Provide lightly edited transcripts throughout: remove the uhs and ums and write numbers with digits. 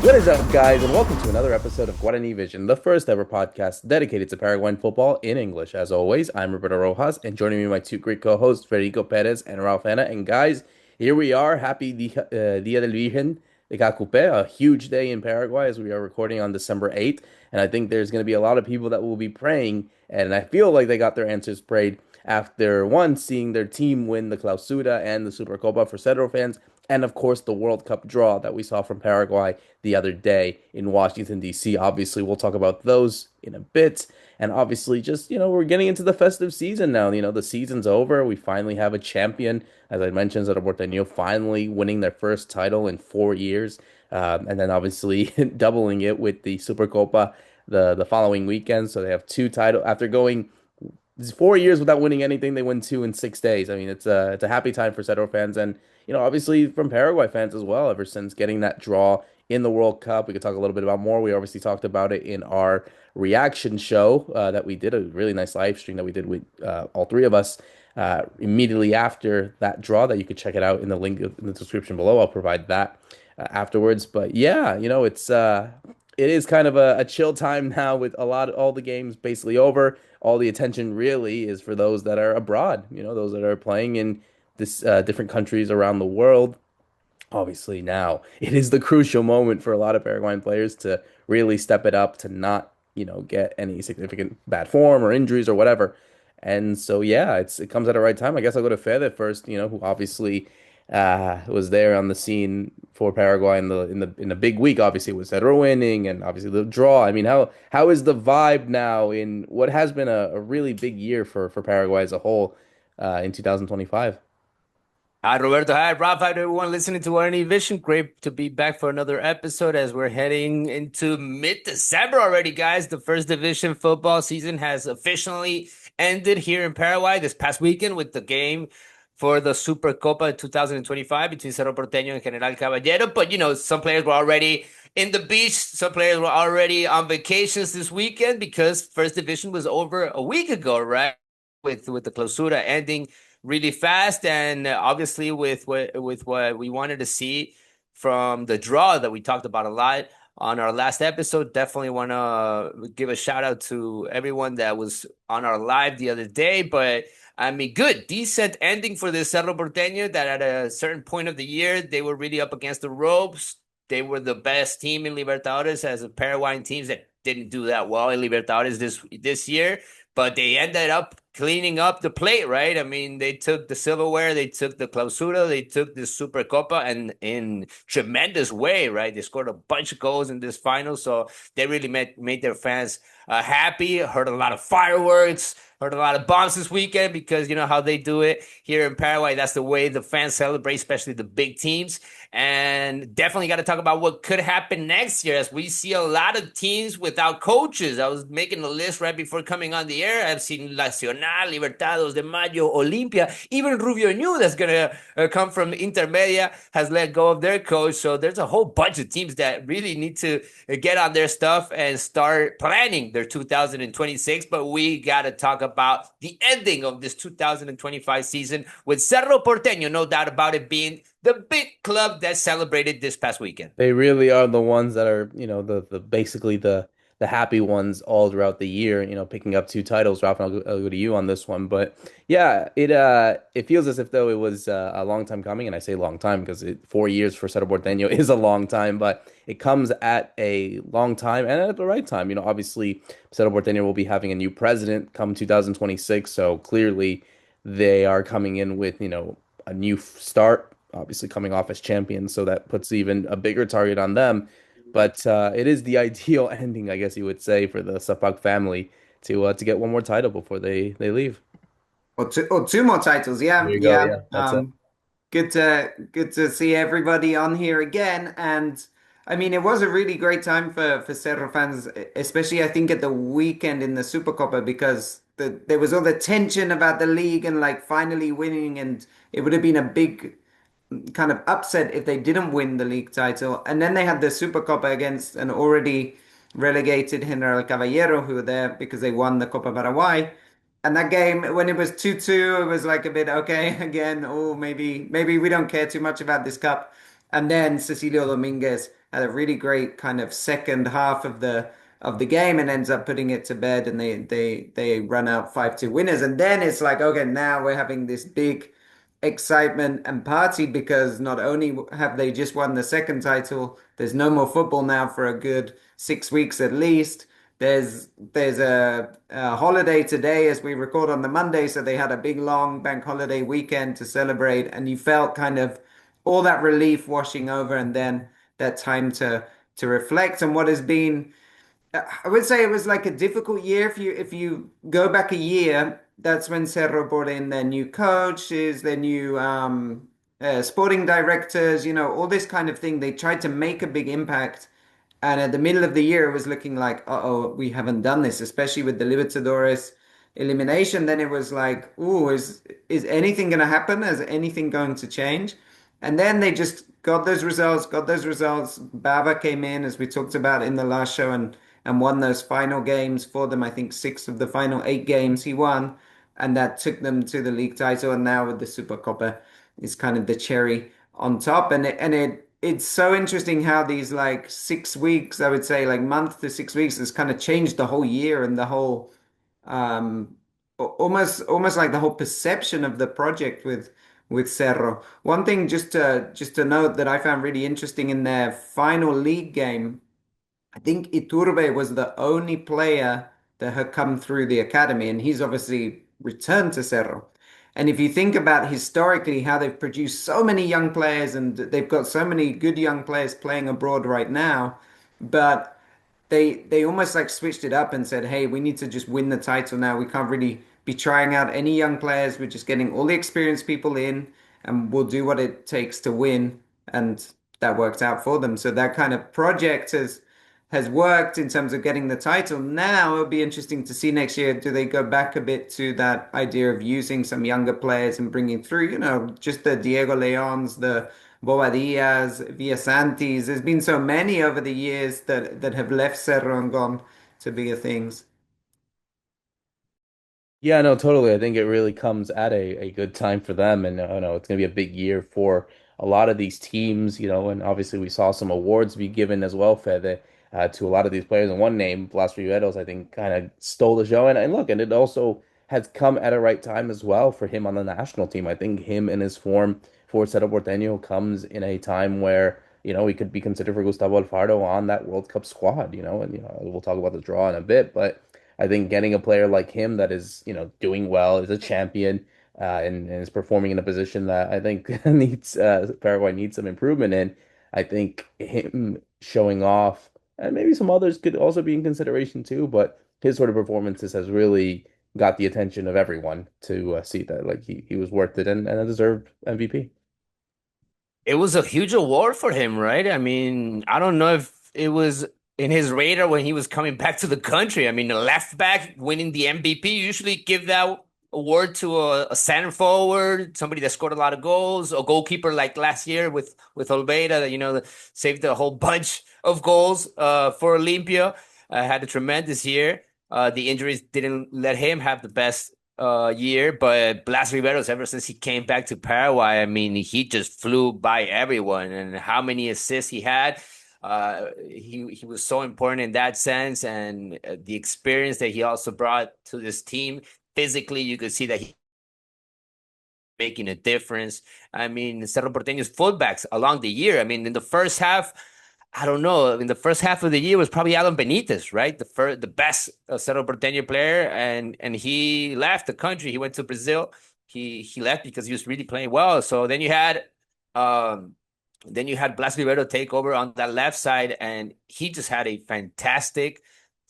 What is up, guys, and welcome to another episode of Guarani Vision, the first ever podcast dedicated to Paraguayan football in English. As always, I'm Roberto Rojas, and joining me are my two great co-hosts, Federico Perez and Ralph Hanna. And guys, here we are. Happy Dia del Virgen de Cacupe, a huge day in Paraguay as we are recording on December 8th. And I think there's going to be a lot of people that will be praying, and I feel like they got their answers prayed after one, seeing their team win the Clausura and the Supercopa for Cerro fans, and of course the World Cup draw that we saw from Paraguay the other day in Washington, D.C. Obviously, we'll talk about those in a bit. And obviously, just, we're getting into the festive season now. The season's over. We finally have a champion. As I mentioned, Cerro Porteño finally winning their first title in 4 years. And then obviously doubling it with the Supercopa the following weekend. So they have two titles after going 4 years without winning anything. They win two in 6 days. I mean, it's a happy time for Cerro fans and obviously from Paraguay fans as well. Ever since getting that draw in the World Cup, we could talk a little bit about more. We obviously talked about it in our reaction show that we did, a really nice live stream that we did with all three of us immediately after that draw. That you could check it out in the link in the description below. I'll provide that afterwards. But yeah, it is kind of a chill time now with all the games basically over. All the attention really is for those that are abroad, those that are playing in this different countries around the world. Obviously, now it is the crucial moment for a lot of Paraguayan players to really step it up to not, get any significant bad form or injuries or whatever. And so, yeah, it comes at the right time. I guess I'll go to Fede first, who obviously was there on the scene for Paraguay in the big week. Obviously, with Cerro winning and obviously the draw. I mean, how is the vibe now in what has been a really big year for Paraguay as a whole in 2025? Hi, Roberto. Hi, Rob. Hi, to everyone listening to Guarani Vision. Great to be back for another episode as we're heading into mid-December already, guys. The first division football season has officially ended here in Paraguay this past weekend with the game for the Supercopa 2025 between Cerro Porteño and General Caballero. But, some players were already in the beach. Some players were already on vacations this weekend because first division was over a week ago, right? With the Clausura ending really fast, and obviously with what we wanted to see from the draw that we talked about a lot on our last episode. Definitely want to give a shout out to everyone that was on our live the other day. But I mean, good, decent ending for the Cerro Porteño that at a certain point of the year, they were really up against the ropes. They were the best team in Libertadores as a Paraguayan teams that didn't do that well in Libertadores this year, but they ended up cleaning up the plate, right? I mean, they took the silverware, they took the clausura, they took the Supercopa, and in tremendous way, right? They scored a bunch of goals in this final, so they really made their fans happy. Heard a lot of fireworks, heard a lot of bombs this weekend because you know how they do it here in Paraguay. That's the way the fans celebrate, especially the big teams. And definitely got to talk about what could happen next year as we see a lot of teams without coaches. I was making a list right before coming on the air. I've seen Nacional, Libertados de Mayo, Olimpia, even Rubio New that's going to come from Intermedia has let go of their coach. So there's a whole bunch of teams that really need to get on their stuff and start planning their 2026. But we got to talk about the ending of this 2025 season with Cerro Porteño, no doubt about it, being the big club that celebrated this past weekend. They really are the ones that are, the basically the happy ones all throughout the year, picking up two titles. Ralph, and I'll go to you on this one. But yeah, it feels as if though it was a long time coming, and I say long time because 4 years for Cerro Porteño is a long time, but it comes at a long time and at the right time. Obviously Cerro Porteño will be having a new president come 2026, so clearly they are coming in with, a new start, obviously coming off as champions, so that puts even a bigger target on them. But it is the ideal ending, I guess you would say, for the Sapak family to get one more title before they leave. Or two more titles. There Yeah, you go. yeah. Yeah, that's it. Good to see everybody on here again. And I mean, it was a really great time for Cerro fans, especially I think at the weekend in the Supercopa because there was all the tension about the league and like finally winning, and it would have been a big kind of upset if they didn't win the league title. And then they had the Supercopa against an already relegated General Caballero, who were there because they won the Copa Paraguay. And that game, when it was 2-2, it was like a bit, okay, again, oh, maybe we don't care too much about this cup. And then Cecilio Dominguez had a really great kind of second half of the game and ends up putting it to bed, and they run out 5-2 winners. And then it's like, okay, now we're having this big excitement and party because not only have they just won the second title, there's no more football now for a good 6 weeks at least. There's a holiday today as we record on the Monday, so they had a big long bank holiday weekend to celebrate, and you felt kind of all that relief washing over, and then that time to reflect on what has been. I would say it was like a difficult year. If you go back a year, that's when Cerro brought in their new coaches, their new sporting directors, all this kind of thing. They tried to make a big impact. And at the middle of the year, it was looking like, uh-oh, we haven't done this, especially with the Libertadores elimination. Then it was like, ooh, is anything going to happen? Is anything going to change? And then they just got those results, got those results. Bava came in, as we talked about in the last show, and won those final games for them. I think 6 of the final 8 games he won, and that took them to the league title. And now with the Supercopa, is kind of the cherry on top. It's so interesting how these like 6 weeks, I would say like month to 6 weeks, has kind of changed the whole year and the whole almost like the whole perception of the project with Cerro. One thing just to note that I found really interesting in their final league game, I think Iturbe was the only player that had come through the academy, and he's obviously returned to Cerro. And if you think about historically how they've produced so many young players and they've got so many good young players playing abroad right now, but they almost like switched it up and said, "Hey, we need to just win the title now. We can't really be trying out any young players. We're just getting all the experienced people in, and we'll do what it takes to win." And that worked out for them. So that kind of project has worked in terms of getting the title. Now it'll be interesting to see next year. Do they go back a bit to that idea of using some younger players and bringing through, just the Diego Leons, the Bobadillas, Villasantis? There's been so many over the years that have left Cerro and gone to bigger things. Yeah, no, totally. I think it really comes at a good time for them. And I know it's going to be a big year for a lot of these teams, and obviously we saw some awards be given as well, Fede, to a lot of these players. And one name, Blas Riveros, I think kind of stole the show. And look, and it also has come at a right time as well for him on the national team. I think him in his form for Cerro Porteño comes in a time where, he could be considered for Gustavo Alfaro on that World Cup squad, and, we'll talk about the draw in a bit, but I think getting a player like him that is, doing well, is a champion, and is performing in a position that I think needs Paraguay needs some improvement in. I think him showing off, and maybe some others could also be in consideration too, but his sort of performances has really got the attention of everyone to see that like he was worth it and a deserved MVP. It was a huge award for him, right? I mean, I don't know if it was in his radar when he was coming back to the country. I mean, the left back winning the MVP, usually give that award to a center forward, somebody that scored a lot of goals, a goalkeeper like last year with Olveira, that that saved a whole bunch of goals for Olympia. Had a tremendous year. The injuries didn't let him have the best year, but Blas Riveros, ever since he came back to Paraguay, I mean, he just flew by everyone. And how many assists he had, he was so important in that sense, and the experience that he also brought to this team. Physically, you could see that he making a difference. I mean, Cerro Porteño's fullbacks along the year. I mean, in the first half, I don't know. In the first half of the year was probably Alan Benitez, right? The best Cerro Porteño player, and he left the country. He went to Brazil. He left because he was really playing well. So then you had Blas Rivero take over on that left side, and he just had a fantastic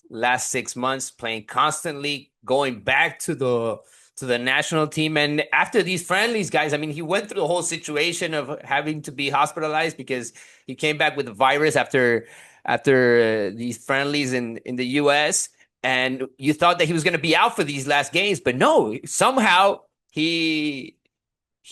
last 6 months, playing constantly, going back to the national team. And after these friendlies, guys, I mean, he went through the whole situation of having to be hospitalized because he came back with the virus after these friendlies in the US. And you thought that he was going to be out for these last games, but no, somehow he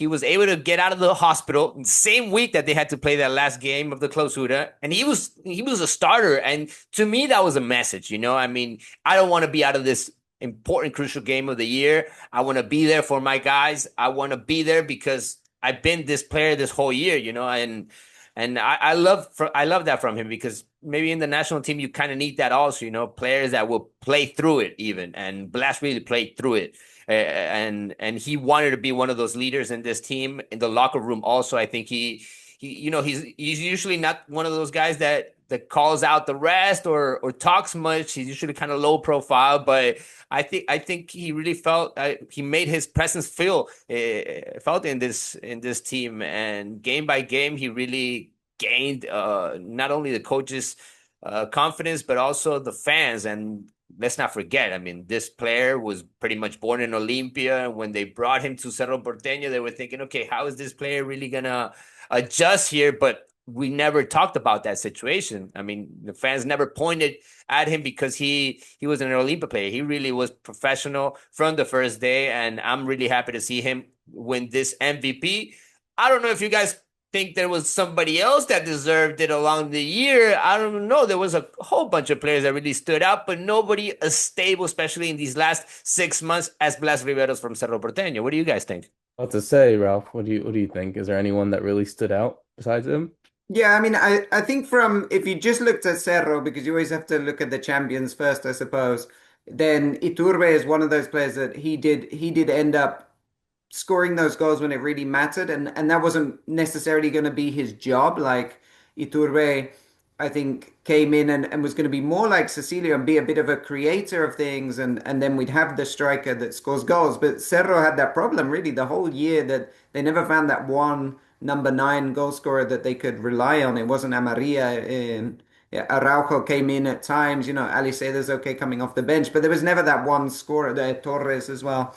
was able to get out of the hospital the same week that they had to play that last game of the Clausura, and he was a starter. And to me, that was a message. I mean, I don't want to be out of this important, crucial game of the year. I want to be there for my guys. I want to be there because I've been this player this whole year. And And I love that from him because maybe in the national team you kind of need that also, players that will play through it even. And Blas really played through it. And he wanted to be one of those leaders in this team in the locker room. Also, I think he's usually not one of those guys that calls out the rest or talks much. He's usually kind of low profile, but I think he really felt he made his presence felt in this team, and game by game he really gained not only the coaches' confidence but also the fans. And let's not forget, I mean, this player was pretty much born in Olympia. And when they brought him to Cerro Porteño, they were thinking, okay, how is this player really gonna adjust here? But we never talked about that situation. I mean, the fans never pointed at him because he was an Olympia player. He really was professional from the first day, and I'm really happy to see him win this MVP. I don't know if you guys think there was somebody else that deserved it along the year. I don't know. There was a whole bunch of players that really stood out, but nobody as stable, especially in these last 6 months, as Blas Riveros from Cerro Porteño. What do you guys think? What to say, Ralph? What do you think? Is there anyone that really stood out besides him? Yeah, I mean, I think from if you just looked at Cerro, because you always have to look at the champions first, I suppose, then Iturbe is one of those players that he did end up scoring those goals when it really mattered, and that wasn't necessarily going to be his job. Like Iturbe, I think came in and was going to be more like Cecilio and be a bit of a creator of things, and then we'd have the striker that scores goals. But Cerro had that problem really the whole year that they never found that one number nine goal scorer that they could rely on. It wasn't Amarilla. Yeah, Araujo came in at times. Aliceda's okay coming off the bench, but there was never that one scorer there. Torres as well.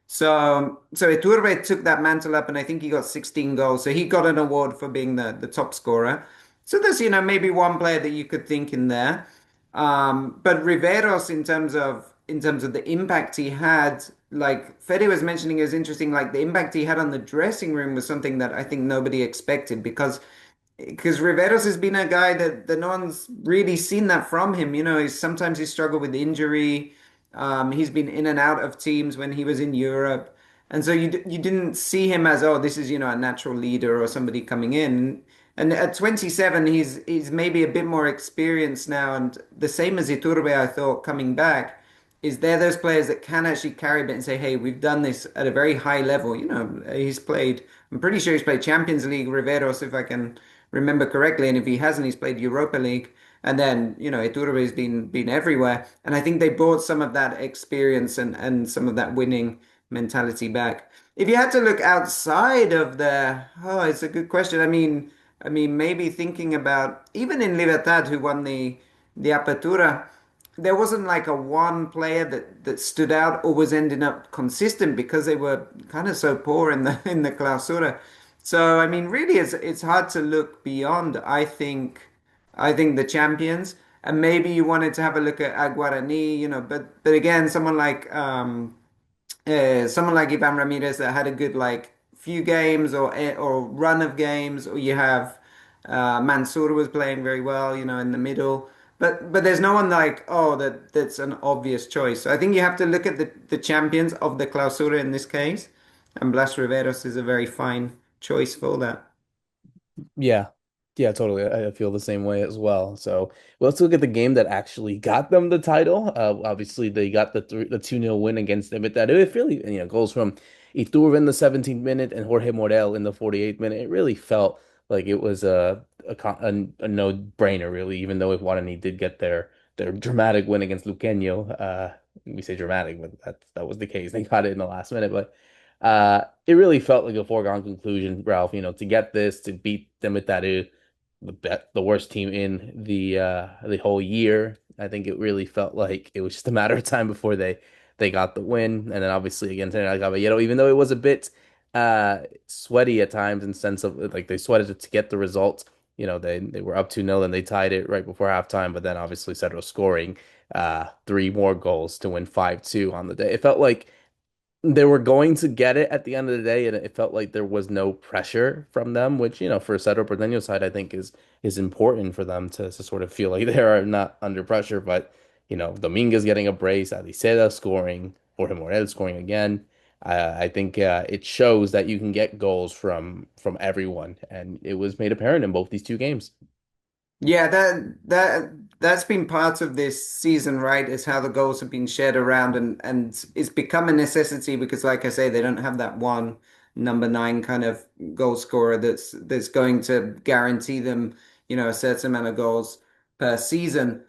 So Iturbe took that mantle up, and I think he got 16 goals. So he got an award for being the top scorer. So there's, maybe one player that you could think in there. But Riveros, in terms of the impact he had, like Fede was mentioning, is interesting. Like the impact he had on the dressing room was something that I think nobody expected because Riveros has been a guy that no one's really seen that from him. He's struggled with injury. He's been in and out of teams when he was in Europe. And so you didn't see him as, oh, this is, a natural leader or somebody coming in. And at 27, he's maybe a bit more experienced now. And the same as Iturbe, I thought, coming back, is they're those players that can actually carry a bit and say, hey, we've done this at a very high level. I'm pretty sure he's played Champions League, Riveros, if I can remember correctly. And if he hasn't, he's played Europa League. And then, Iturbe's been everywhere. And I think they brought some of that experience and some of that winning mentality back. If you had to look outside of it's a good question. I mean, maybe thinking about even in Libertad, who won the Apertura, there wasn't like a one player that stood out or was ending up consistent because they were kind of so poor in the Clausura. So I mean, really, it's hard to look beyond. I think the champions, and maybe you wanted to have a look at Guarani, but again, someone like Ivan Ramirez that had a good like few games or run of games, or you have Mansour was playing very well, in the middle. But there's no one like, oh, that's an obvious choice. So I think you have to look at the champions of the Clausura in this case, and Blas Riveros is a very fine choice for that. Yeah. Yeah, totally. I feel the same way as well. So let's look at the game that actually got them the title. Obviously, they got the 2-0 win against Emitaru. It really, goals from Itur in the 17th minute and Jorge Morel in the 48th minute. It really felt like it was a no-brainer, really, even though if Guarani did get their dramatic win against Luqueño. We say dramatic, but that was the case. They got it in the last minute, but it really felt like a foregone conclusion, Ralph, to get this, to beat them at that, the worst team in the whole year. I think it really felt like it was just a matter of time before they got the win. And then obviously against Trinidad Caballero, even though it was a bit sweaty at times in sense of like they sweated it to get the results. They were up 2-0 and they tied it right before halftime, but then obviously Cedro scoring three more goals to win 5-2 on the day. It felt like they were going to get it at the end of the day, and it felt like there was no pressure from them, which, for Cerro Porteño side, I think is important for them to sort of feel like they are not under pressure. But, Dominguez getting a brace, Aliceda scoring, Jorge Morel scoring again. I think it shows that you can get goals from everyone, and it was made apparent in both these two games. Yeah, that's been part of this season, right? Is how the goals have been shared around, and it's become a necessity because, like I say, they don't have that one number nine kind of goal scorer that's going to guarantee them, a certain amount of goals per season.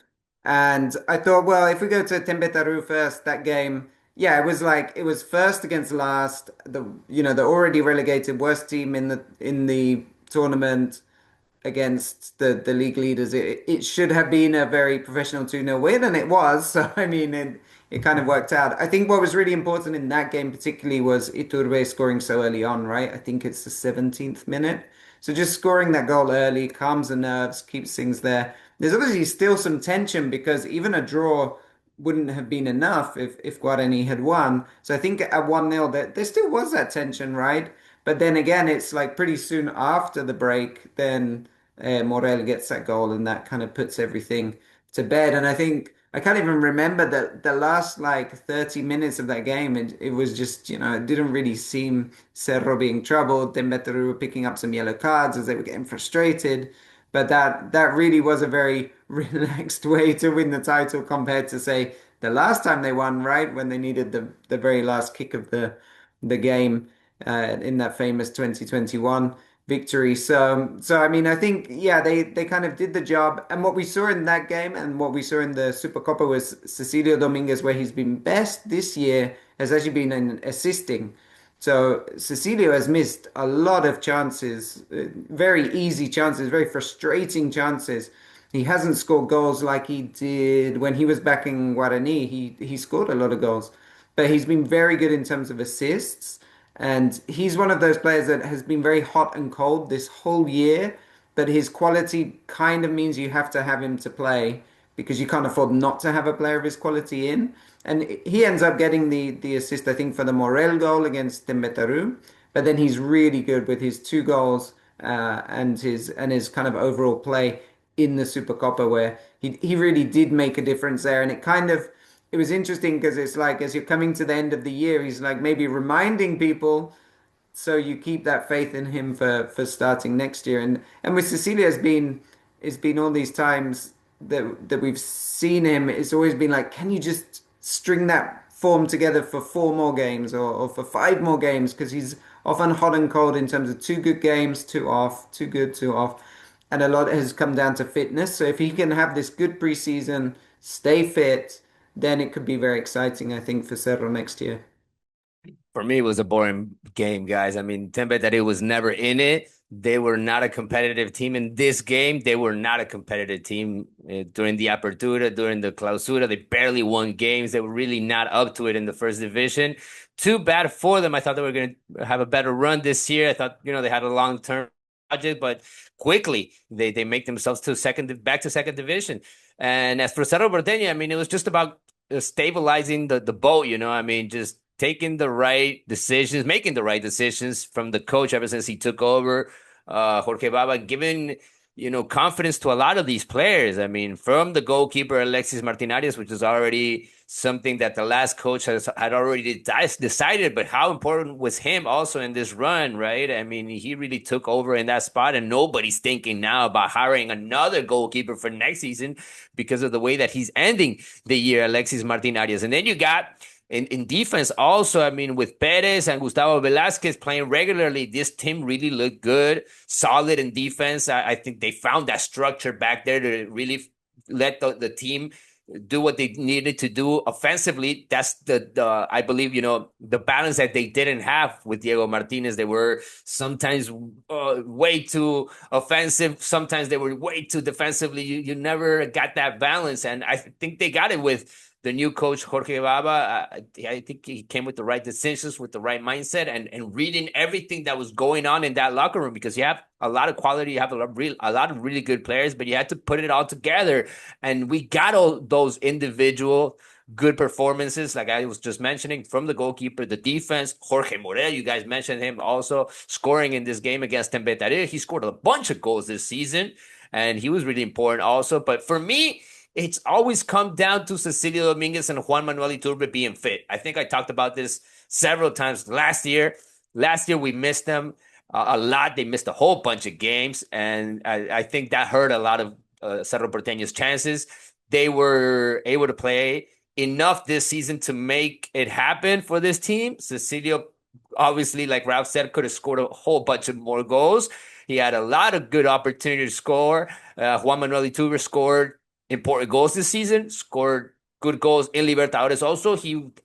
And I thought, well, if we go to Tembetaru first, that game, yeah, it was first against last, the already relegated worst team in the tournament against the league leaders. It should have been a very professional 2-0 win, and it was. So, I mean, it kind of worked out. I think what was really important in that game, particularly, was Iturbe scoring so early on, right? I think it's the 17th minute. So, just scoring that goal early calms the nerves, keeps things there. There's obviously still some tension because even a draw wouldn't have been enough if Guarani had won. So, I think at 1-0, there still was that tension, right? But then again, it's like pretty soon after the break, then Morel gets that goal, and that kind of puts everything to bed. And I think I can't even remember the last like 30 minutes of that game. It was just, it didn't really seem Cerro being troubled. Then Beteru were picking up some yellow cards as they were getting frustrated. But that really was a very relaxed way to win the title compared to, say, the last time they won, right? When they needed the very last kick of the game in that famous 2021 victory. So I mean, I think yeah, they kind of did the job. And what we saw in that game and what we saw in the Supercopa was Cecilio Dominguez, where he's been best this year, has actually been in assisting. So Cecilio has missed a lot of chances, very easy chances, very frustrating chances. He hasn't scored goals like he did when he was back in Guarani. He scored a lot of goals, but he's been very good in terms of assists. And he's one of those players that has been very hot and cold this whole year, but his quality kind of means you have to have him to play because you can't afford not to have a player of his quality in. And he ends up getting the assist, I think, for the Morel goal against Tembetaru. But then he's really good with his two goals and his kind of overall play in the Supercopa, where he really did make a difference there. And it was interesting because it's like as you're coming to the end of the year, he's like maybe reminding people so you keep that faith in him for starting next year. And with Cecilia it's been all these times that we've seen him, it's always been like, can you just string that form together for four more games or for five more games? Because he's often hot and cold in terms of two good games, two off, two good, two off. And a lot has come down to fitness. So if he can have this good preseason, stay fit, then it could be very exciting, I think, for Cerro next year. For me, it was a boring game, guys. I mean, Tempe that it was never in it. They were not a competitive team in this game. They were not a competitive team during the Apertura, during the Clausura. They barely won games. They were really not up to it in the first division. Too bad for them. I thought they were going to have a better run this year. I thought, they had a long-term project, but quickly they make themselves back to second division. And as for Cerro Porteño, I mean, it was just about stabilizing the boat, I mean, just taking the right decisions, making the right decisions from the coach ever since he took over. Jorge Baba giving, confidence to a lot of these players. I mean, from the goalkeeper Alexis Martinarias, which is already something that the last coach had already decided, but how important was him also in this run, right? I mean, he really took over in that spot, and nobody's thinking now about hiring another goalkeeper for next season because of the way that he's ending the year, Alexis Martinarias. And then you got in defense, also, I mean, with Perez and Gustavo Velasquez playing regularly, this team really looked good, solid in defense. I think they found that structure back there to really let the team do what they needed to do offensively. That's the I believe, the balance that they didn't have with Diego Martinez. They were sometimes way too offensive. Sometimes they were way too defensively. You never got that balance. And I think they got it with the new coach, Jorge Baba. I think he came with the right decisions, with the right mindset, and reading everything that was going on in that locker room, because you have a lot of quality, you have a lot of really good players, but you had to put it all together. And we got all those individual good performances, like I was just mentioning, from the goalkeeper, the defense, Jorge Morel, you guys mentioned him also scoring in this game against Tembetarir. He scored a bunch of goals this season, and he was really important also. But for me, it's always come down to Cecilio Dominguez and Juan Manuel Iturbe being fit. I think I talked about this several times last year. Last year we missed them a lot. They missed a whole bunch of games, and I think that hurt a lot of Cerro Porteño's chances. They were able to play enough this season to make it happen for this team. Cecilio, obviously, like Ralph said, could have scored a whole bunch of more goals. He had a lot of good opportunity to score. Juan Manuel Iturbe scored important goals this season, scored good goals in Libertadores also.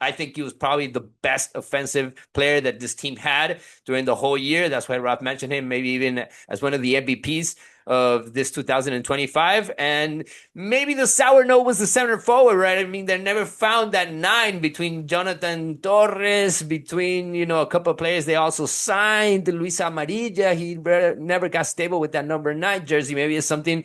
I think he was probably the best offensive player that this team had during the whole year. That's why Ralph mentioned him, maybe even as one of the MVPs of this 2025. And maybe the sour note was the center forward, right? I mean, they never found that nine between Jonathan Torres, between, a couple of players they also signed. Luis Amarilla, he never got stable with that number 9 jersey. Maybe it's something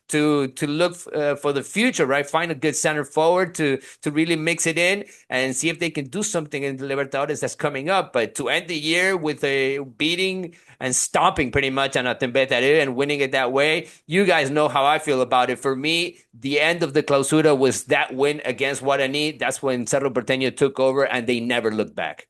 to look for the future, right? Find a good center forward to really mix it in and see if they can do something in the Libertadores that's coming up. But to end the year with a beating and stomping pretty much on Atembetaré and winning it that way, you guys know how I feel about it. For me, the end of the Clausura was that win against Guarani. That's when Cerro Porteño took over and they never looked back.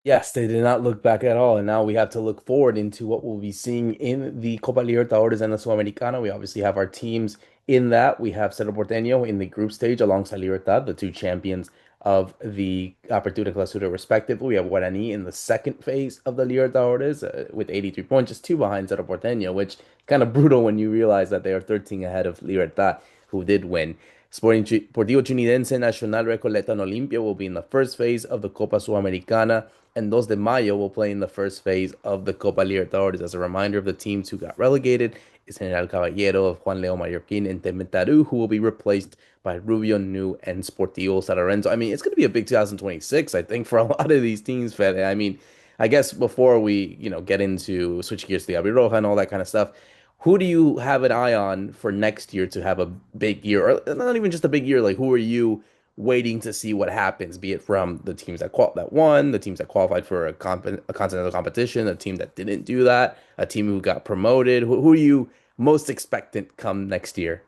Yes, they did not look back at all, and now we have to look forward into what we'll be seeing in the Copa Libertadores and the Sudamericana. We obviously have our teams in that. We have Cerro Porteño in the group stage alongside Libertad, the two champions of the Apertura Clausura respectively. We have Guarani in the second phase of the Libertadores with 83 points, just two behind Cerro Porteño, which is kind of brutal when you realize that they are 13 ahead of Libertad, who did win. Sporting Deportivo Chunidense, Nacional, Recoleta, and Olimpia will be in the first phase of the Copa Sudamericana, and Dos de Mayo will play in the first phase of the Copa Libertadores. As a reminder of the teams who got relegated is General Caballero of Juan Leo Mallorquín and Temetaru, who will be replaced by Rubio Nu and Sportivo San Lorenzo. I mean, it's going to be a big 2026, I think, for a lot of these teams, Fede. I mean, I guess before we, get into switch gears to the Roja and all that kind of stuff, who do you have an eye on for next year to have a big year, or not even just a big year? Like, who are you waiting to see what happens? Be it from the teams that won, the teams that qualified for a continental competition, a team that didn't do that, a team who got promoted. Who are you most expectant come next year?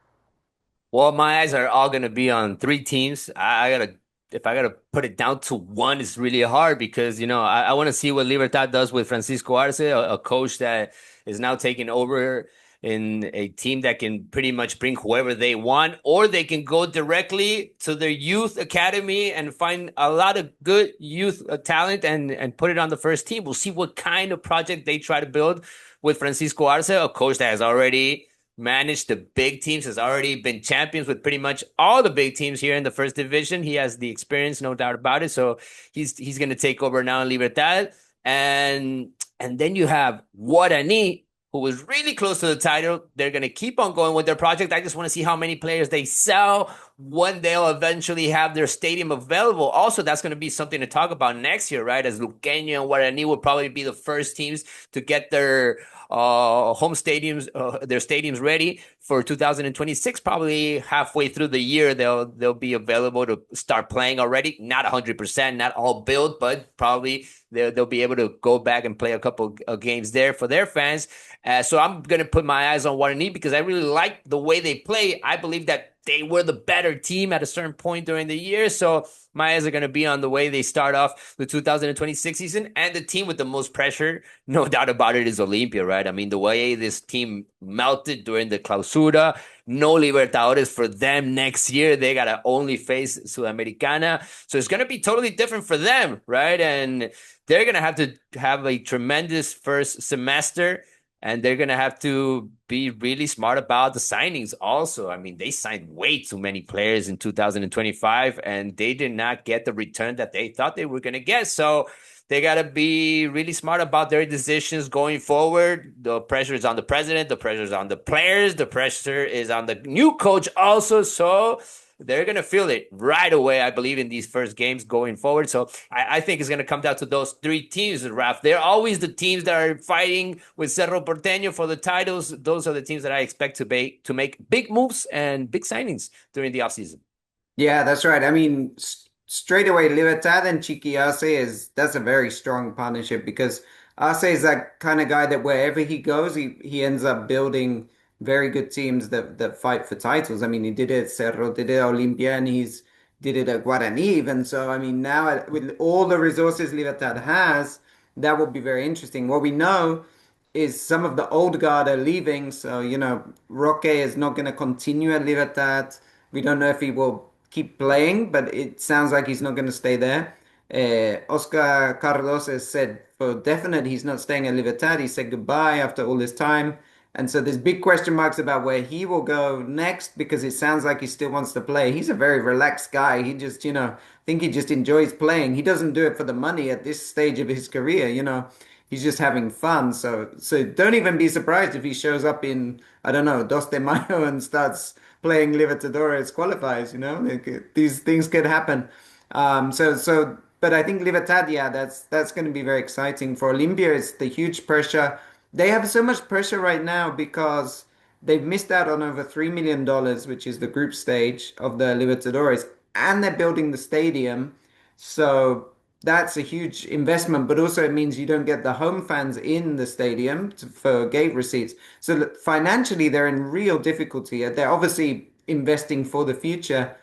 Well, my eyes are all going to be on 3 teams. If I gotta put it down to one, it's really hard because, I want to see what Libertad does with Francisco Arce, a coach that is now taking over in a team that can pretty much bring whoever they want, or they can go directly to their youth academy and find a lot of good youth talent and put it on the first team. We'll see what kind of project they try to build with Francisco Arce, a coach that has already managed the big teams, has already been champions with pretty much all the big teams here in the first division. He has the experience, no doubt about it. So he's going to take over now in Libertad. And then you have Guarani, who was really close to the title. They're going to keep on going with their project. I just want to see how many players they sell when they'll eventually have their stadium available. Also, that's going to be something to talk about next year, right? As Luqueño and Guarani will probably be the first teams to get their home stadiums, their stadiums ready for 2026. Probably halfway through the year, they'll be available to start playing already. Not 100%, not all built, but probably they'll be able to go back and play a couple of games there for their fans. So I'm going to put my eyes on Guarani because I really like the way they play. I believe that they were the better team at a certain point during the year. So my eyes are going to be on the way they start off the 2026 season, and the team with the most pressure, no doubt about it, is Olimpia, right? I mean, the way this team melted during the Clausura, no Libertadores for them next year. They got to only face Sudamericana. So it's going to be totally different for them, right? And they're going to have a tremendous first semester. And they're going to have to be really smart about the signings also. I mean, they signed way too many players in 2025, and they did not get the return that they thought they were going to get. So they got to be really smart about their decisions going forward. The pressure is on the president. The pressure is on the players. The pressure is on the new coach also. So they're going to feel it right away, I believe, in these first games going forward. So I think it's going to come down to those 3 teams, Raf. They're always the teams that are fighting with Cerro Porteño for the titles. Those are the teams that I expect to make big moves and big signings during the offseason. Yeah, that's right. I mean, straight away, Libertad and Chiqui Arce that's a very strong partnership because Arce is that kind of guy that wherever he goes, he ends up building very good teams that fight for titles. I mean, he did it at Cerro, did it at Olimpia, and he's did it at Guarani even. So, I mean, now with all the resources Libertad has, that will be very interesting. What we know is some of the old guard are leaving. So, Roque is not going to continue at Libertad. We don't know if he will keep playing, but it sounds like he's not going to stay there. Oscar Carlos has said for definite he's not staying at Libertad. He said goodbye after all this time. And so there's big question marks about where he will go next because it sounds like he still wants to play. He's a very relaxed guy. He just, I think he just enjoys playing. He doesn't do it for the money at this stage of his career. He's just having fun. So don't even be surprised if he shows up in, I don't know, Dos de Mayo and starts playing Libertadores qualifiers. These things could happen. But I think Libertad, yeah, that's going to be very exciting. For Olympia, it's the huge pressure. They have so much pressure right now because they've missed out on over $3 million, which is the group stage of the Libertadores, and they're building the stadium. So that's a huge investment, but also it means you don't get the home fans in the stadium for gate receipts. So financially, they're in real difficulty. They're obviously investing for the future,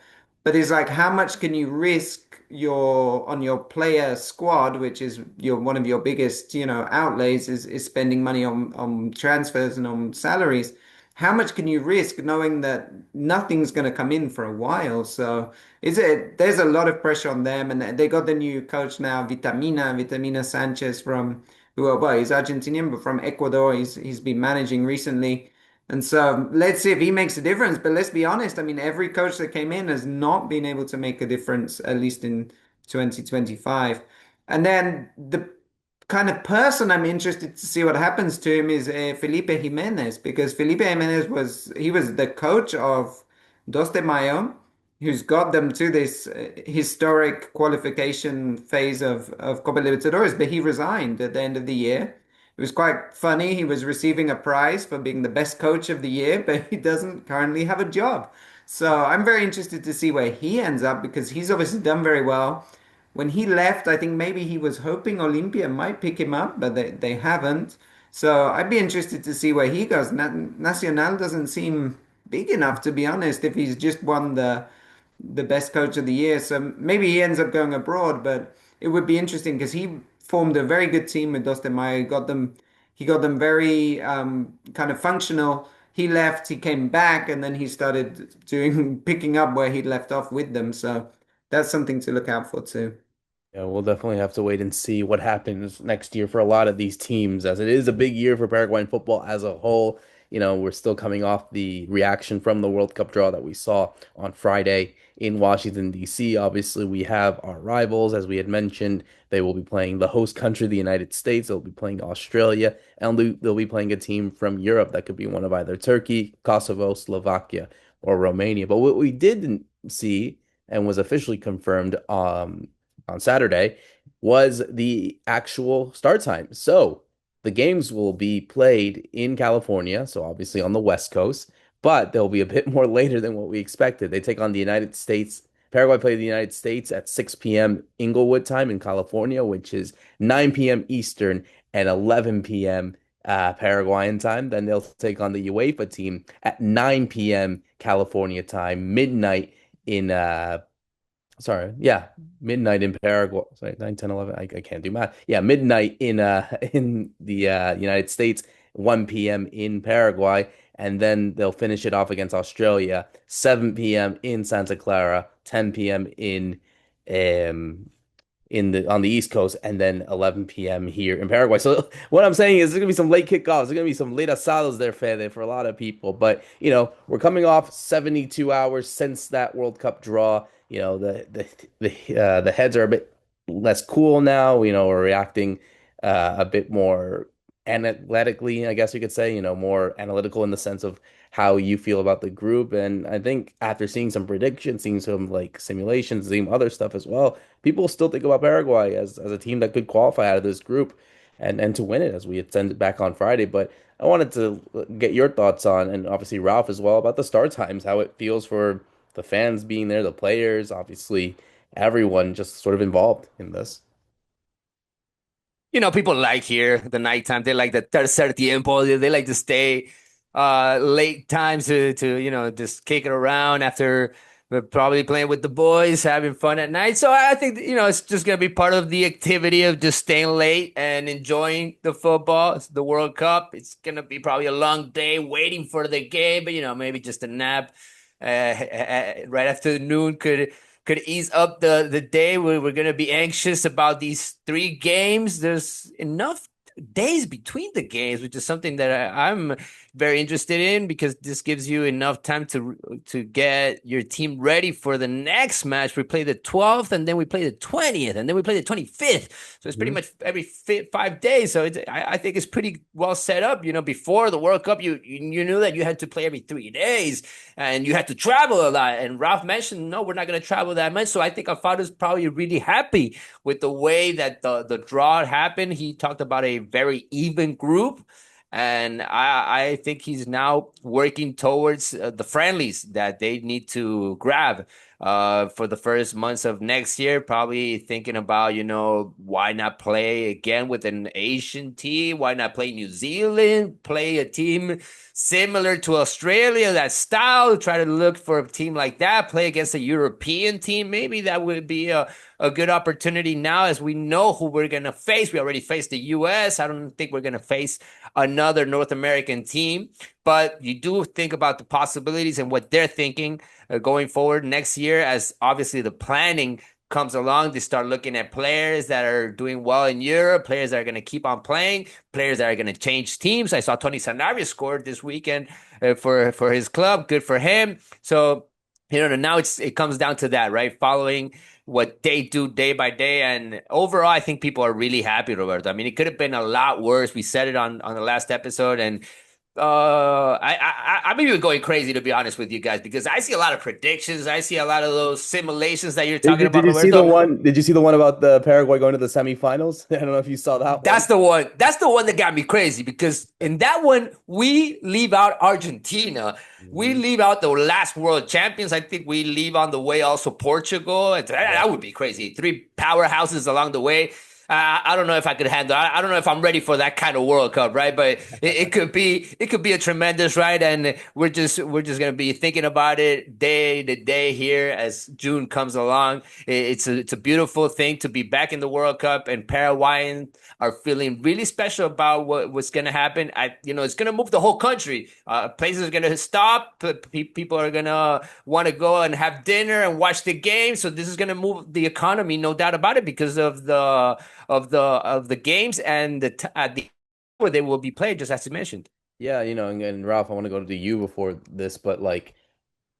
but it's like how much can you risk on your player squad, which is your one of your biggest, outlays is spending money on transfers and on salaries. How much can you risk knowing that nothing's going to come in for a while? So there's a lot of pressure on them, and they got the new coach now, Vitamina Sanchez well, he's Argentinian, but from Ecuador. He's been managing recently. And so let's see if he makes a difference. But let's be honest, I mean, every coach that came in has not been able to make a difference, at least in 2025. And then the kind of person I'm interested to see what happens to him is Felipe Jimenez, because Felipe Jimenez was the coach of Dos de Mayo, who's got them to this historic qualification phase of Copa Libertadores, but he resigned at the end of the year. It was quite funny. He was receiving a prize for being the best coach of the year, but he doesn't currently have a job. So I'm very interested to see where he ends up because he's obviously done very well. When he left, I think maybe he was hoping Olympia might pick him up, but they haven't. So I'd be interested to see where he goes. Nacional doesn't seem big enough, to be honest, if he's just won the best coach of the year. So maybe he ends up going abroad, but it would be interesting because he formed a very good team with Dos de Mayo. He got them very kind of functional. He left, he came back, and then he started picking up where he left off with them. So that's something to look out for too. Yeah, we'll definitely have to wait and see what happens next year for a lot of these teams, as it is a big year for Paraguayan football as a whole. We're still coming off the reaction from the World Cup draw that we saw on Friday in Washington, D.C. Obviously, we have our rivals, as we had mentioned. They will be playing the host country, the United States. They'll be playing Australia, and they'll be playing a team from Europe that could be one of either Turkey, Kosovo, Slovakia, or Romania. But what we didn't see and was officially confirmed on Saturday was the actual start time. So the games will be played in California, so obviously on the West Coast, but they'll be a bit more later than what we expected. They take on the United States. Paraguay play the United States at 6 p.m. Inglewood time in California, which is 9 p.m. Eastern and 11 p.m. Paraguayan time. Then they'll take on the UEFA team at 9 p.m. California time, midnight in sorry, yeah, midnight in Paraguay. Sorry, 9, 10, 11. I can't do math. Yeah, midnight in in the United States, 1 p.m. in Paraguay, and then they'll finish it off against Australia, 7 p.m. in Santa Clara, 10 p.m. um in the on the East Coast, and then 11 p.m. here in Paraguay. So what I'm saying is there's gonna be some late kickoffs. There's gonna be some late asados there, Fede, for a lot of people. But we're coming off 72 hours since that World Cup draw. The heads are a bit less cool now. We're reacting a bit more analytically, I guess you could say. More analytical in the sense of how you feel about the group. And I think after seeing some predictions, seeing some like simulations, seeing other stuff as well, people still think about Paraguay as a team that could qualify out of this group and to win it, as we had sent it back on Friday. But I wanted to get your thoughts on, and obviously Ralph as well, about the start times, how it feels for the fans being there, the players, obviously everyone just sort of involved in this. People like here the nighttime. They like the tercer tiempo. They like to stay. late times to just kick it around after we're probably playing with the boys, having fun at night. So I think it's just gonna be part of the activity of just staying late and enjoying the football. It's the World Cup. It's gonna be probably a long day waiting for the game, but maybe just a nap right after noon could ease up the day. We're gonna be anxious about these three games. There's enough days between the games, which is something that I'm very interested in because this gives you enough time to get your team ready for the next match. We play the 12th, and then we play the 20th, and then we play the 25th. So it's pretty much every 5 days. So I think it's pretty well set up. Before the World Cup, you knew that you had to play every 3 days, and you had to travel a lot. And Ralph mentioned, no, we're not going to travel that much. So I think Alfaro's probably really happy with the way that the draw happened. He talked about a very even group. And I think he's now working towards the friendlies that they need to grab for the first months of next year. Probably thinking about, why not play again with an Asian team? Why not play New Zealand? Play a team similar to Australia, that style. Try to look for a team like that. Play against a European team. Maybe that would be a good opportunity now as we know who we're going to face. We already faced the US. I don't think we're going to face another North American team, but you do think about the possibilities and what they're thinking going forward next year as obviously the planning comes along. They start looking at players that are doing well in Europe, players that are going to keep on playing, players that are going to change teams. I saw Tony Sanabria scored this weekend for his club. Good for him. So, now it comes down to that, right? Following what they do day by day. And overall, I think people are really happy, Roberto. I mean, it could have been a lot worse. We said it on the last episode, and I'm even going crazy to be honest with you guys because I see a lot of predictions. I see a lot of those simulations that you're Did talking you did about, you see the Roberto. one? Did you see the one about the Paraguay going to the semifinals? I don't know if you saw that one. That's the one. That's the one that got me crazy because in that one we leave out Argentina. We Mhm. leave out the last world champions. I think we leave on the way also Portugal. Yeah. That would be crazy. Three powerhouses along the way. I don't know if I could handle. I don't know if I'm ready for that kind of World Cup, right? But it could be a tremendous ride, and we're just gonna be thinking about it day to day here as June comes along. It's a beautiful thing to be back in the World Cup, and Paraguayan are feeling really special about what's gonna happen. It's gonna move the whole country. Places are gonna stop. People are gonna want to go and have dinner and watch the game. So this is gonna move the economy, no doubt about it, because of the games and the where they will be played, just as you mentioned. Yeah, and Ralph, I want to go to you before this, but like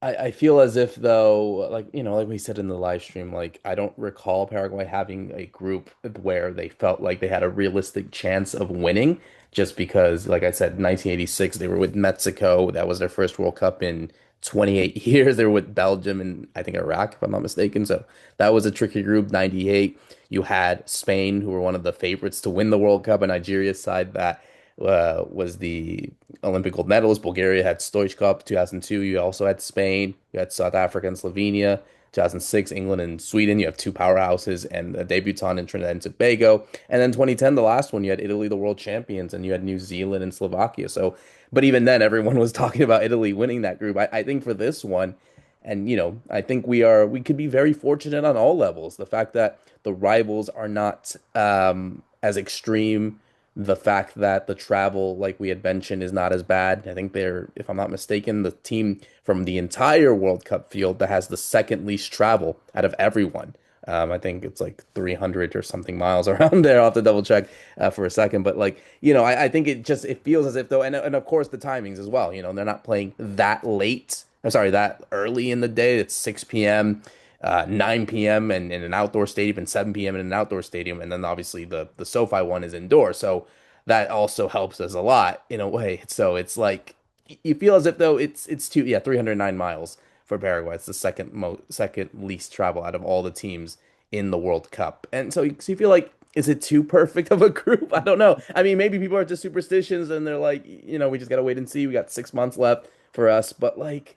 I feel as if though, like, like we said in the live stream, like I don't recall Paraguay having a group where they felt like they had a realistic chance of winning just because, like I said, 1986, they were with Mexico. That was their first World Cup in 28 years. They were with Belgium and I think Iraq, if I'm not mistaken. So that was a tricky group. 98, you had Spain, who were one of the favorites to win the World Cup, and Nigeria's side that was the Olympic gold medalist. Bulgaria had Stoichkov 2002. You also had Spain. You had South Africa and Slovenia. 2006, England and Sweden. You have two powerhouses and a debutant in Trinidad and Tobago. And then 2010, the last one, you had Italy, the world champions, and you had New Zealand and Slovakia. So, but even then, everyone was talking about Italy winning that group. I think for this one, and I think we could be very fortunate on all levels. The fact that the rivals are not as extreme, the fact that the travel, like we had mentioned, is not as bad. I think they're, if I'm not mistaken, the team from the entire World Cup field that has the second least travel out of everyone. I think it's like 300 or something miles around there. I'll have to double check for a second. But like, I think it feels as if though, and of course the timings as well. They're not playing that late. I'm sorry, that early in the day. It's 6 p.m. 9 p.m. and in an outdoor stadium and 7 p.m. in an outdoor stadium. And then obviously the SoFi one is indoor. So that also helps us a lot in a way. So it's like you feel as if though it's 309 miles for Paraguay. It's the second least travel out of all the teams in the World Cup. And so you feel like is it too perfect of a group? I don't know. I mean, maybe people are just superstitions and they're like, we just gotta wait and see. We got 6 months left for us, but like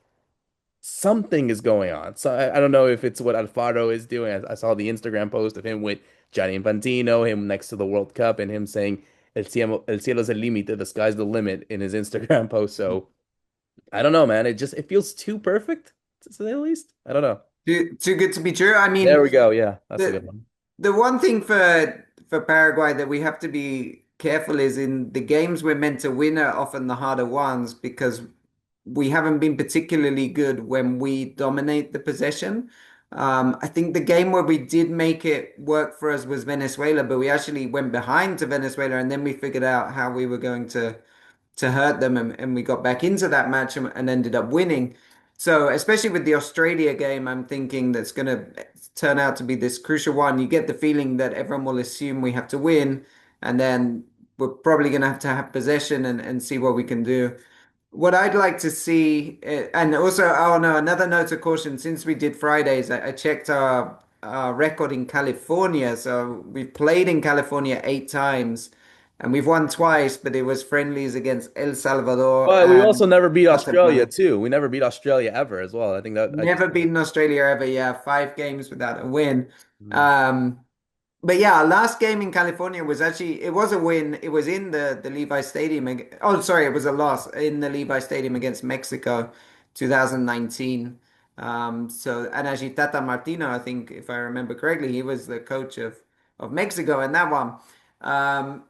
something is going on. So I don't know if it's what Alfaro is doing. I saw the Instagram post of him with Gianni Infantino, him next to the World Cup, and him saying el cielo es el límite, the sky's the limit in his Instagram post. So I don't know, man. It feels too perfect to say the least. I don't know. Too good to be true. I There mean, we go. Yeah, that's a good the one. the one thing for Paraguay that we have to be careful is in the games we're meant to win are often the harder ones because we haven't been particularly good when we dominate the possession. I think the game where we did make it work for us was Venezuela, but we actually went behind to Venezuela and then we figured out how we were going to hurt them and we got back into that match and ended up winning. So especially with the Australia game, I'm thinking that's going to turn out to be this crucial one. You get the feeling that everyone will assume we have to win, and then we're probably going to have possession and see what we can do. What I'd like to see, and also, oh no, another note of caution. Since we did Fridays, I checked our record in California. So we've played in California 8 times, and we've won twice, but it was friendlies against El Salvador But we also and never beat Australia Guatemala. too. We never beat Australia ever as well. I think that I just Never beaten Australia ever. Yeah, 5 games without a win. Mhm. Um, but yeah, our last game in California was actually it was a win. It was in the Levi Stadium. Oh, sorry, it was a loss in the Levi Stadium against Mexico, 2019. So and actually Tata Martino, I think if I remember correctly, he was the coach of Mexico in that one. Um,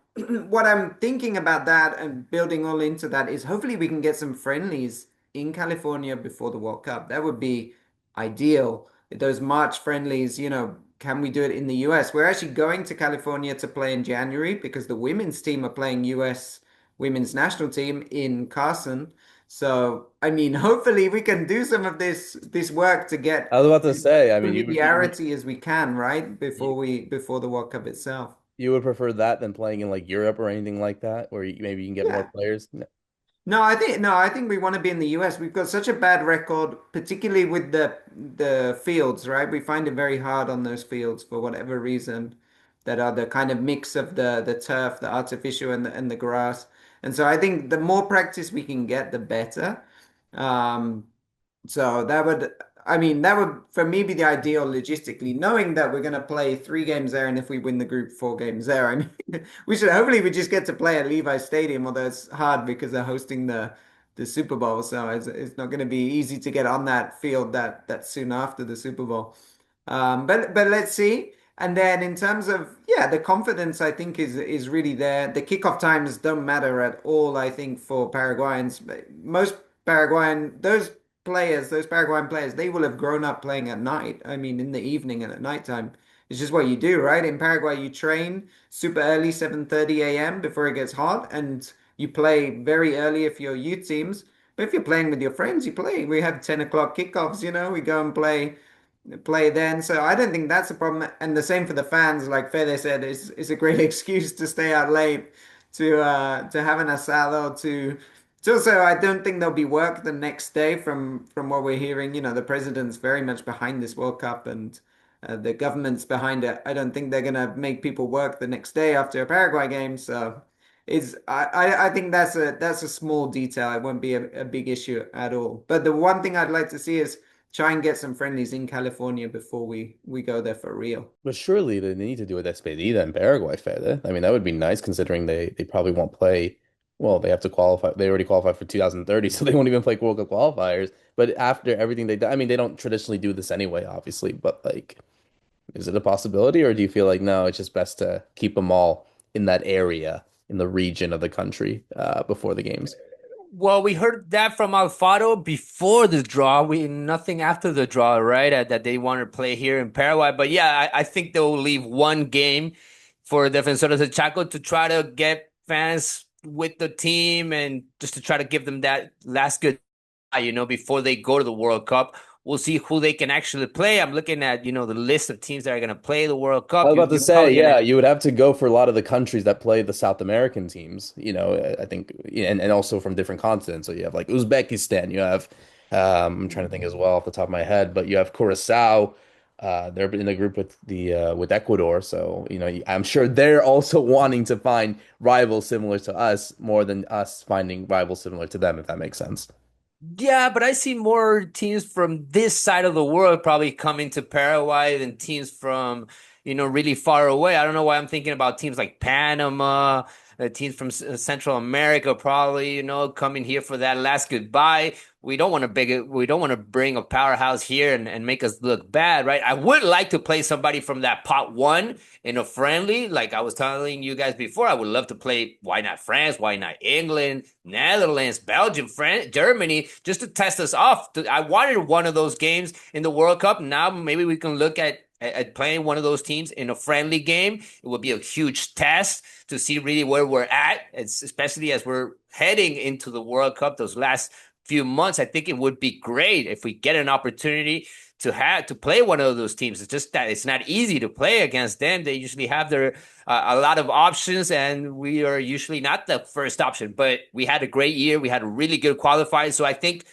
what I'm thinking about that and building all into that is hopefully we can get some friendlies in California before the World Cup. That would be ideal. Those March friendlies, can we do it in the US? We're actually going to California to play in January because the women's team are playing US women's national team in Carson. So, I mean, hopefully we can do some of this work to I get was about to say, I mean, familiarity as we can, right? you Before the World Cup itself. you would prefer that than playing in like Europe or anything like that, where maybe you can get more Yeah. players. No. No, I think we want to be in the US. We've got such a bad record, particularly with the fields, right? We find it very hard on those fields for whatever reason that are the kind of mix of the turf, the artificial and the grass. And so I think the more practice we can get, the better. Um, so that would, for me, be the ideal logistically, knowing that we're going to play 3 games there, and if we win the group, 4 games there. I mean, hopefully we just get to play at Levi Stadium, although it's hard because they're hosting the Super Bowl, so it's not going to be easy to get on that field that soon after the Super Bowl. But let's see. And then in terms of the confidence I think is really there. The kickoff times don't matter at all, I think, for Paraguayans. Most Paraguayan those Paraguayan players, they will have grown up playing at night. I mean, in the evening and at nighttime. It's just what you do, right? In Paraguay, you train super early, 7:30 a.m. before it gets hot, and you play very early if you're youth teams. But if you're playing with your friends, you play. We have 10 o'clock kickoffs, we go and play then. So I don't think that's a problem. And the same for the fans, like Fede said, is a great excuse to stay out late to have an asado to also I don't think there'll be work the next day from what we're hearing. The president's very much behind this World Cup and the government's behind it. I don't think they're gonna make people work the next day after a Paraguay game. So I think that's a small detail. It won't be a big issue at all. But the one thing I'd like to see is try and get some friendlies in California before we go there for real. But surely they need to do a despedida in Paraguay, Fede. I mean, that would be nice considering they probably won't play. Well, they have to qualify. They already qualified for 2030, so they won't even play World Cup qualifiers. But after everything they do, I mean, they don't traditionally do this anyway, obviously. But like, is it a possibility, or do you feel like no, it's just best to keep them all in that area, in the region of the country, before the games? Well, we heard that from Alfaro before the draw. We nothing after the draw, right? That they want to play here in Paraguay. But yeah, I think they will leave one game for Defensores de Chaco to try to get fans with the team and just to try to give them that last good, before they go to the World Cup. We'll see who they can actually play. I'm looking at, the list of teams that are going to play the World I was Cup. about to You're say, probably going yeah, to you would have to go for a lot of the countries that play the South American teams, I think, and also from different continents. So you have like Uzbekistan, you have, I'm trying to think as well off the top of my head, but you have Curacao. They're in a group with Ecuador, so I'm sure they're also wanting to find rivals similar to us more than us finding rivals similar to them, if that makes sense. Yeah, but I see more teams from this side of the world probably coming to Paraguay than teams from, really far away. I don't know why I'm thinking about teams like Panama. teams from Central America probably, coming here for that last goodbye. We don't want to bring a powerhouse here and make us look bad, right? I would like to play somebody from that pot one in a friendly. Like I was telling you guys before, I would love to play, why not France? Why not England, Netherlands, Belgium, France, Germany, just to test us off. I wanted one of those games in the World Cup. Now maybe we can look at playing one of those teams in a friendly game. It would be a huge test to see really where we're at, especially as we're heading into the World Cup those last few months. I think it would be great if we get an opportunity to play one of those teams. It's just that it's not easy to play against them. They usually have their a lot of options, and we are usually not the first option. But we had a great year. We had a really good qualifier. So I think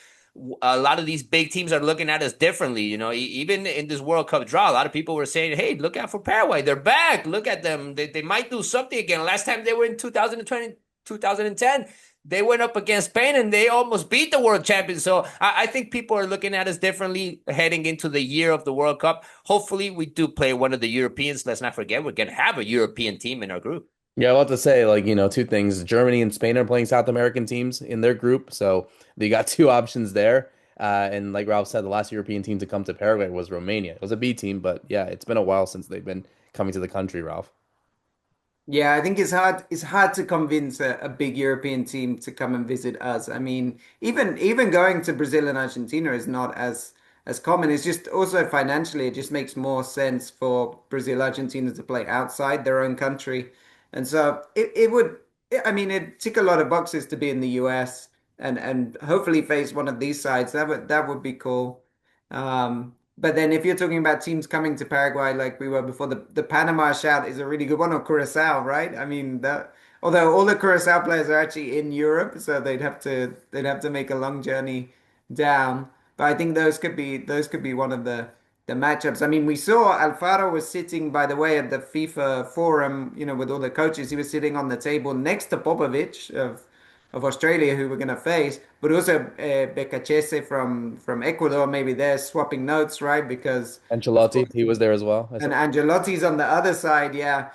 a lot of these big teams are looking at us differently. Even in this World Cup draw, a lot of people were saying, "Hey, look out for Paraguay. They're back. Look at them. They might do something again." Last time they were in 2020, 2010, they went up against Spain and they almost beat the world champions. So I think people are looking at us differently heading into the year of the World Cup. Hopefully, we do play one of the Europeans. Let's not forget we're going to have a European team in our group. Yeah, I'll have to say, like, two things. Germany and Spain are playing South American teams in their group, so they got two options there. And like Ralph said, the last European team to come to Paraguay was Romania. It was a B team, but yeah, it's been a while since they've been coming to the country, Ralph. Yeah, I think it's hard to convince a big European team to come and visit us. I mean, even going to Brazil and Argentina is not as common. It's just also financially, it just makes more sense for Brazil, Argentina to play outside their own country. And so it would I mean, it'd tick a lot of boxes to be in the US and hopefully face one of these sides. That would be cool. But then if you're talking about teams coming to Paraguay like we were before, the Panama shout is a really good one, or Curacao, right? I mean that although all the Curacao players are actually in Europe, so they'd have to make a long journey down. But I think those could be one of the matchups. I mean, we saw Alfaro was sitting, by the way, at the FIFA forum, with all the coaches. He was sitting on the table next to Popovic of Australia, who we're going to face, but also Becachese from Ecuador. Maybe they're swapping notes, right? Because of Ancelotti, course, he was there as well. I saw. and Angelotti's on the other side. Yeah,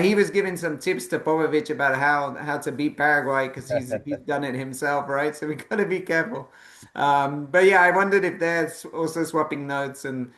he was giving some tips to Popovic about how to beat Paraguay because he's done it himself, right? So we got to be careful. But yeah, I wondered if they're also swapping notes and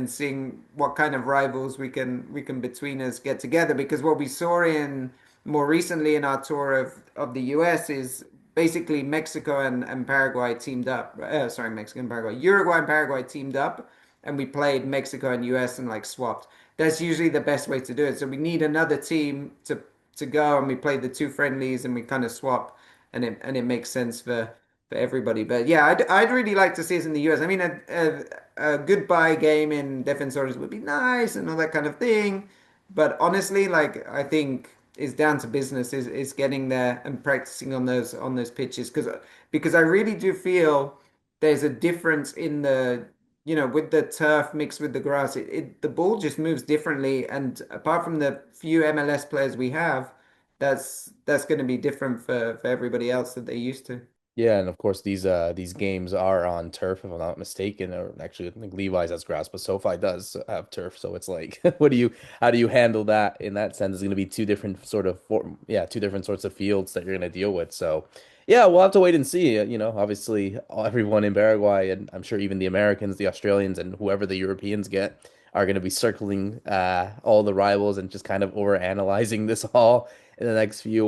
seeing what kind of rivals we can between us get together, because what we saw in more recently in our tour of the US is basically Mexico and Paraguay teamed up. Sorry, Mexico and Paraguay, Uruguay and Paraguay teamed up, and we played Mexico and US and like swapped. That's usually the best way to do it. So we need another team to go, and we play the two friendlies and we kind of swap, and it makes sense for everybody. But yeah, I'd really like to see us in the US. I mean, a goodbye game in Defensores would be nice and all that kind of thing. But honestly, like I think is down to business is getting there and practicing on those pitches, because I really do feel there's a difference in with the turf mixed with the grass. The ball just moves differently, and apart from the few MLS players we have, that's going to be different for everybody else that they're used to. Yeah, and of course these games are on turf, if I'm not mistaken, or actually I think Levi's has grass, but SoFi does have turf. So it's like, how do you handle that in that sense? It's going to be two different sort of two different sorts of fields that you're going to deal with. So yeah, we'll have to wait and see. Obviously everyone in Paraguay, and I'm sure even the Americans, the Australians, and whoever the Europeans get are going to be circling all the rivals and just kind of over analyzing this all in the next few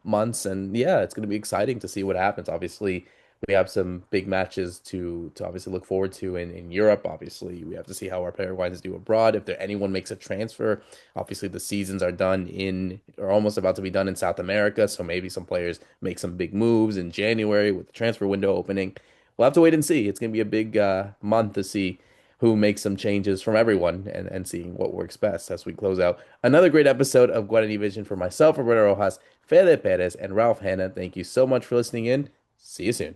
months. And yeah, it's going to be exciting to see what happens. Obviously, we have some big matches to obviously look forward to in Europe. Obviously, we have to see how our Paraguayans do abroad. If anyone makes a transfer, obviously the seasons are done in or almost about to be done in South America. So maybe some players make some big moves in January with the transfer window opening. We'll have to wait and see. It's going to be a big month to see who makes some changes from everyone and seeing what works best as we close out another great episode of Guarani Vision. For myself, Roberto Rojas, Fede Perez, and Ralph Hanna, thank you so much for listening in. See you soon.